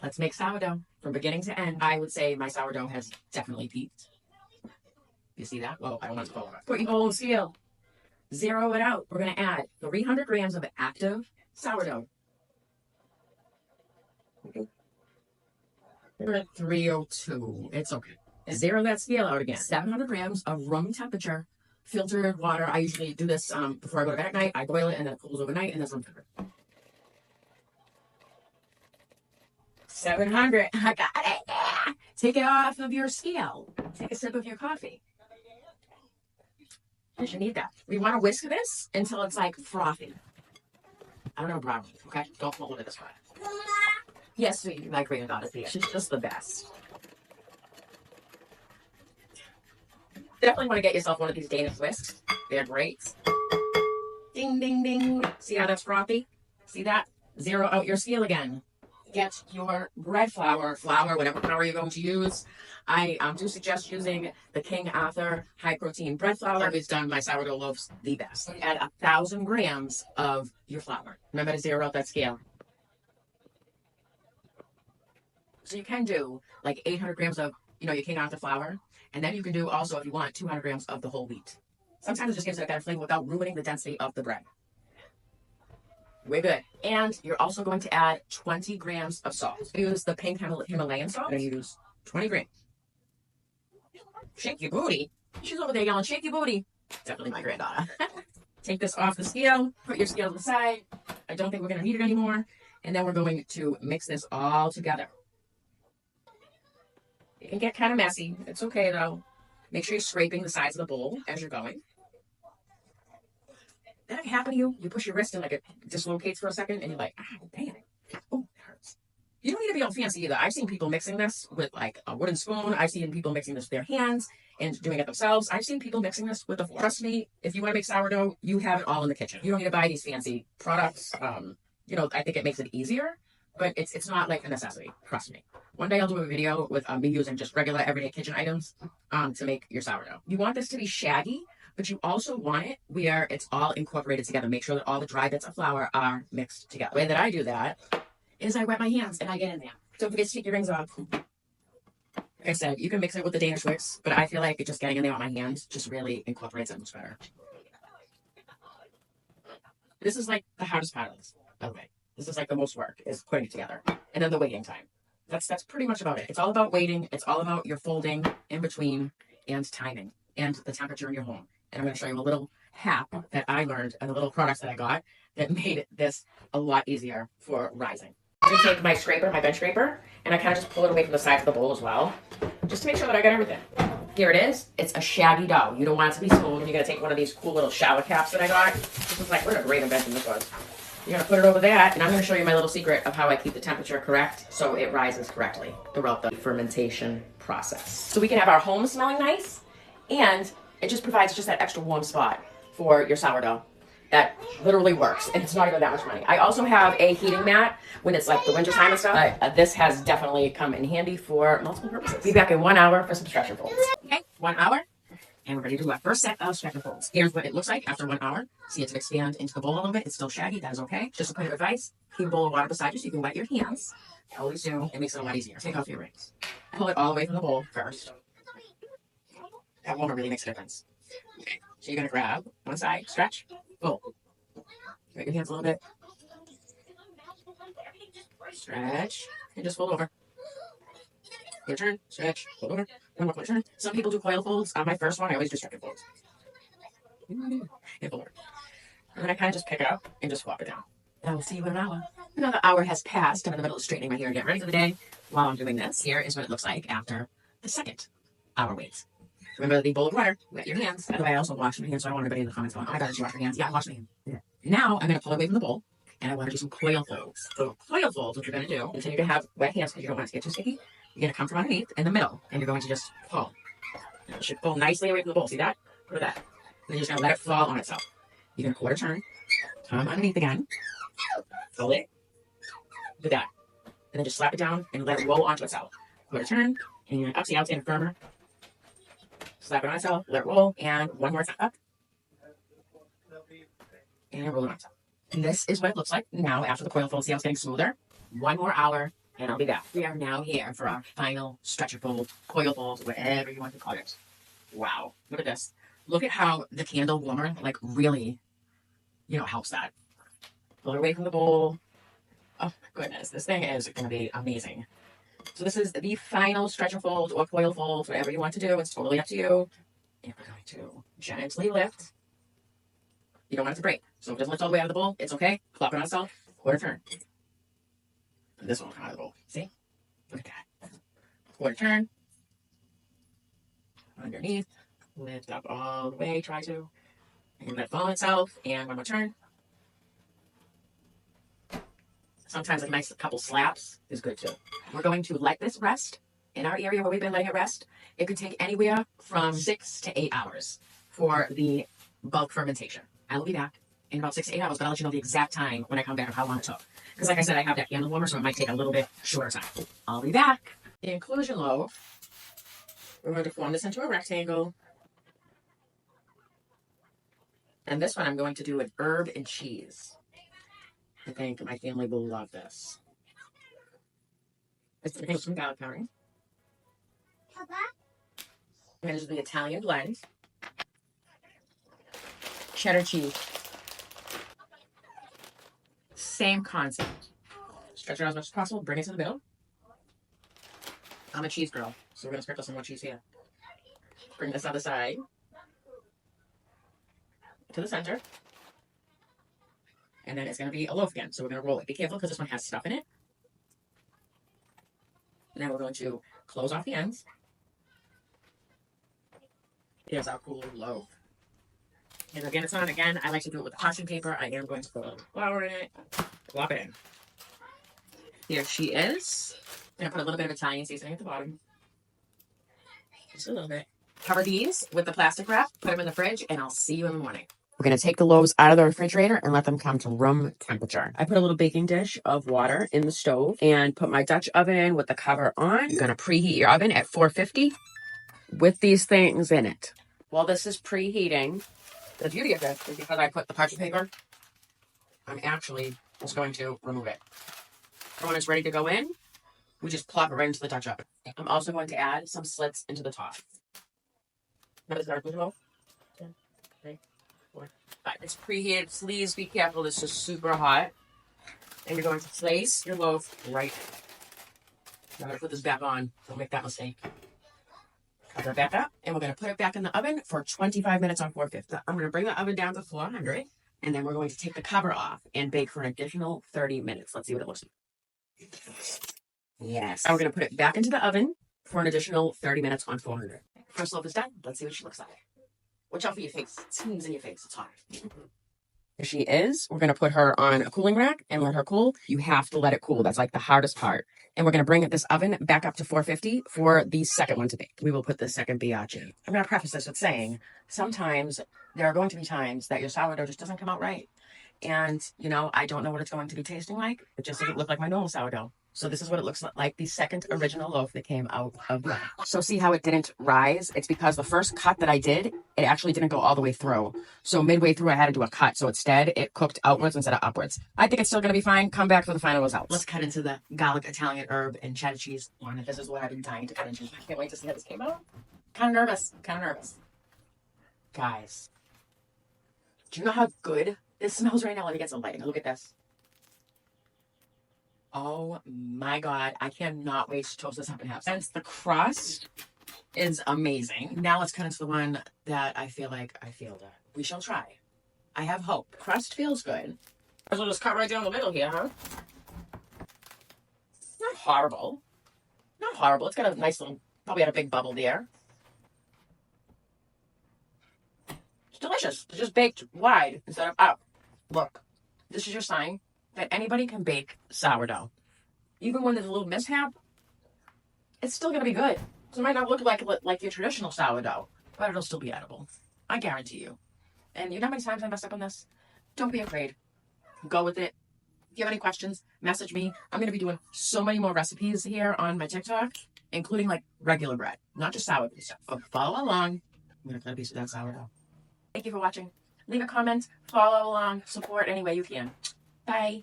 Let's make sourdough from beginning to end. I would say my sourdough has definitely peaked. You see that? Well, I don't want to follow it. Put your bowl scale. Zero it out. We're going to add 300 grams of active sourdough. We're at 302. It's okay. Zero that scale out again. 700 grams of room temperature filtered water. I usually do this before I go to bed at night. I boil it and then it cools overnight and then room temperature. 700. I got it. Yeah. Take it off of your scale. Take a sip of your coffee. You need that. We want to whisk this until it's like frothy. I don't know brown, okay? Don't hold it this way. Yes, sweetie, my granddaughter's here. She's just the best. Definitely want to get yourself one of these Danish whisks. They're great. Ding, ding, ding. See how that's frothy? See that? Zero out your scale again. Get your bread flour, whatever flour you're going to use. I do suggest using the King Arthur high protein bread flour. It's done my sourdough loaves the best. Add 1,000 grams of your flour. Remember to zero out that scale. So you can do like 800 grams of, your King Arthur flour. And then you can do also, if you want, 200 grams of the whole wheat. Sometimes it just gives it a better flavor without ruining the density of the bread. We're good. And you're also going to add 20 grams of salt. Use the pink Himalayan salt. I'm going to use 20 grams. Shake your booty. She's over there yelling, shake your booty. Definitely my granddaughter. Take this off the scale. Put your scale to the side. I don't think we're going to need it anymore. And then we're going to mix this all together. It can get kind of messy. It's okay, though. Make sure you're scraping the sides of the bowl as you're going. That happen to you? You push your wrist and it dislocates for a second, and you're like, dang it. Oh, it hurts. You don't need to be all fancy either. I've seen people mixing this with a wooden spoon. I've seen people mixing this with their hands and doing it themselves. I've seen people mixing this with a fork. Trust me, if you want to make sourdough, you have it all in the kitchen. You don't need to buy these fancy products. I think it makes it easier, but it's not like a necessity. Trust me. One day I'll do a video with me using just regular everyday kitchen items to make your sourdough. You want this to be shaggy, but you also want it where it's all incorporated together. Make sure that all the dry bits of flour are mixed together. The way that I do that is I wet my hands and I get in there. Don't forget to take your rings off. Like I said, you can mix it with the Danish whisk, but I feel like just getting in there with my hands just really incorporates it much better. This is like the hardest part of this, by the way. This is like the most work, is putting it together. And then the waiting time. That's pretty much about it. It's all about waiting. It's all about your folding in between and timing and the temperature in your home. And I'm going to show you a little hack that I learned and the little products that I got that made this a lot easier for rising. I'm going to take my scraper, my bench scraper, and I kind of just pull it away from the sides of the bowl as well, just to make sure that I got everything. Here it is. It's a shaggy dough. You don't want it to be smooth. You're going to take one of these cool little shower caps that I got. This is like, what a great invention this was. You're going to put it over that, and I'm going to show you my little secret of how I keep the temperature correct so it rises correctly throughout the fermentation process. So we can have our home smelling nice, and it just provides just that extra warm spot for your sourdough. That literally works, and it's not even that much money. I also have a heating mat when it's like the winter time and stuff. This has definitely come in handy for multiple purposes. Be back in 1 hour for some stretcher folds. Okay, 1 hour. And we're ready to do our first set of stretcher folds. Here's what it looks like after 1 hour. See it to expand into the bowl a little bit. It's still shaggy. That is okay. Just a point of advice. Keep a bowl of water beside you so you can wet your hands. Always do. It makes it a lot easier. Take off your rings. Pull it all the way from the bowl first. That won't really make a difference. Okay. So you're going to grab one side, stretch, pull. Wet your hands a little bit. Stretch. And just fold over. Quarter turn, stretch, fold over. One more quarter turn. Some people do coil folds. On my first one, I always do stretcher folds. And fold over. And then I kind of just pick it up and just swap it down. Now we'll see you in an hour. Another hour has passed. I'm in the middle of straightening my hair and getting ready for the day. While I'm doing this, here is what it looks like after the second hour wait. Remember the bowl of water. Wet your hands. By the way, I also wash my hands, so I don't want everybody in the comments going, oh my god, did you wash your hands? Yeah, I washed my hands. Yeah. Now I'm going to pull away from the bowl, and I want to do some coil folds. So coil folds, what you're going to do, continue to have wet hands because you don't want it to get too sticky. You're going to come from underneath in the middle, and you're going to just pull. And it should pull nicely away from the bowl. See that? Put it that. And then you're just going to let it fall on itself. You're going to quarter turn, come underneath again, fold it, do that. And then just slap it down and let it roll onto itself. Quarter turn, and you're going to up, see how it's getting firmer. Slap it on itself, let it roll, and one more time up. And roll it on itself. And this is what it looks like now after the coil fold. See how it's getting smoother? 1 more hour, and I'll be back. We are now here for our final stretcher fold, coil fold, whatever you want to call it. Wow, look at this. Look at how the candle warmer, like, really, helps that. Pull it away from the bowl. Oh my goodness, this thing is going to be amazing. So this is the final stretcher fold or coil fold, whatever you want to do. It's totally up to you. And we're going to gently lift. You don't want it to break. So if it doesn't lift all the way out of the bowl, it's okay. Plop it on itself, quarter turn. And this one will come out of the bowl. See? Look at that. Quarter turn. Underneath. Lift up all the way, try to. And let it fall on itself. And one more turn. Sometimes a nice couple slaps is good too. We're going to let this rest. In our area where we've been letting it rest, it could take anywhere from 6 to 8 hours for the bulk fermentation. I will be back in about 6 to 8 hours, but I'll let you know the exact time when I come back of how long it took. Because like I said, I have that candle warmer, so it might take a little bit shorter time. I'll be back. The inclusion loaf, we're going to form this into a rectangle. And this one I'm going to do with herb and cheese. I think my family will love this. It's going to have some garlic powder. And this is the Italian blend. Cheddar cheese. Same concept. Stretch it out as much as possible. Bring it to the middle. I'm a cheese girl, so we're going to sprinkle some more cheese here. Bring this other side to the center. And then it's going to be a loaf again. So we're going to roll it. Be careful because this one has stuff in it. And then we're going to close off the ends. Here's our cool loaf. And again, it's on again. I like to do it with parchment paper. I am going to put a little flour in it. Plop it in. Here she is. I'm going to put a little bit of Italian seasoning at the bottom. Just a little bit. Cover these with the plastic wrap. Put them in the fridge, and I'll see you in the morning. We're going to take the loaves out of the refrigerator and let them come to room temperature. I put a little baking dish of water in the stove and put my Dutch oven with the cover on. You're going to preheat your oven at 450 with these things in it. While this is preheating, the beauty of this is because I put the parchment paper, I'm actually just going to remove it. When it's ready to go in, we just plop it right into the Dutch oven. I'm also going to add some slits into the top. Now this is our gluten loaf. 10, 3, 4, 5. It's preheated. Please be careful. This is super hot. And you're going to place your loaf right in. I'm going to put this back on. Don't make that mistake. Cover it back up. And we're going to put it back in the oven for 25 minutes on 450. I'm going to bring the oven down to 400. And then we're going to take the cover off and bake for an additional 30 minutes. Let's see what it looks like. Yes. And we're going to put it back into the oven for an additional 30 minutes on 400. First loaf is done. Let's see what she looks like. Watch out for your face. It seems in your face. It's hot. Here she is. We're going to put her on a cooling rack and let her cool. You have to let it cool. That's like the hardest part. And we're going to bring this oven back up to 450 for the second one to bake. We will put the second biatch in. I'm going to preface this with saying, sometimes there are going to be times that your sourdough just doesn't come out right. And, I don't know what it's going to be tasting like. It just doesn't look like my normal sourdough. So this is what it looks like, the second original loaf that came out of the oven. So see how it didn't rise? It's because the first cut that I did, it actually didn't go all the way through. So midway through, I had to do a cut. So instead, it cooked outwards instead of upwards. I think it's still going to be fine. Come back for the final results. Let's cut into the garlic, Italian herb, and cheddar cheese one. This is what I've been dying to cut into. I can't wait to see how this came out. Kind of nervous. Guys, do you know how good this smells right now? Let me get some lighting. Look at this. Oh my God, I cannot wait to toast this up and have some. Since the crust is amazing. Now let's cut into the one that I feel like I failed at. We shall try. I have hope. Crust feels good. I'll just cut right down the middle here, huh? Not horrible. It's got a nice little, probably had a big bubble there. It's delicious. It's just baked wide instead of up. Look, this is your sign that anybody can bake sourdough. Even when there's a little mishap, it's still going to be good. So it might not look like your traditional sourdough, but it'll still be edible. I guarantee you. And you know how many times I messed up on this? Don't be afraid. Go with it. If you have any questions, message me. I'm going to be doing so many more recipes here on my TikTok, including like regular bread, not just sourdough stuff. But follow along. I'm going to cut a piece of that sourdough. Thank you for watching. Leave a comment, follow along, support any way you can. Bye.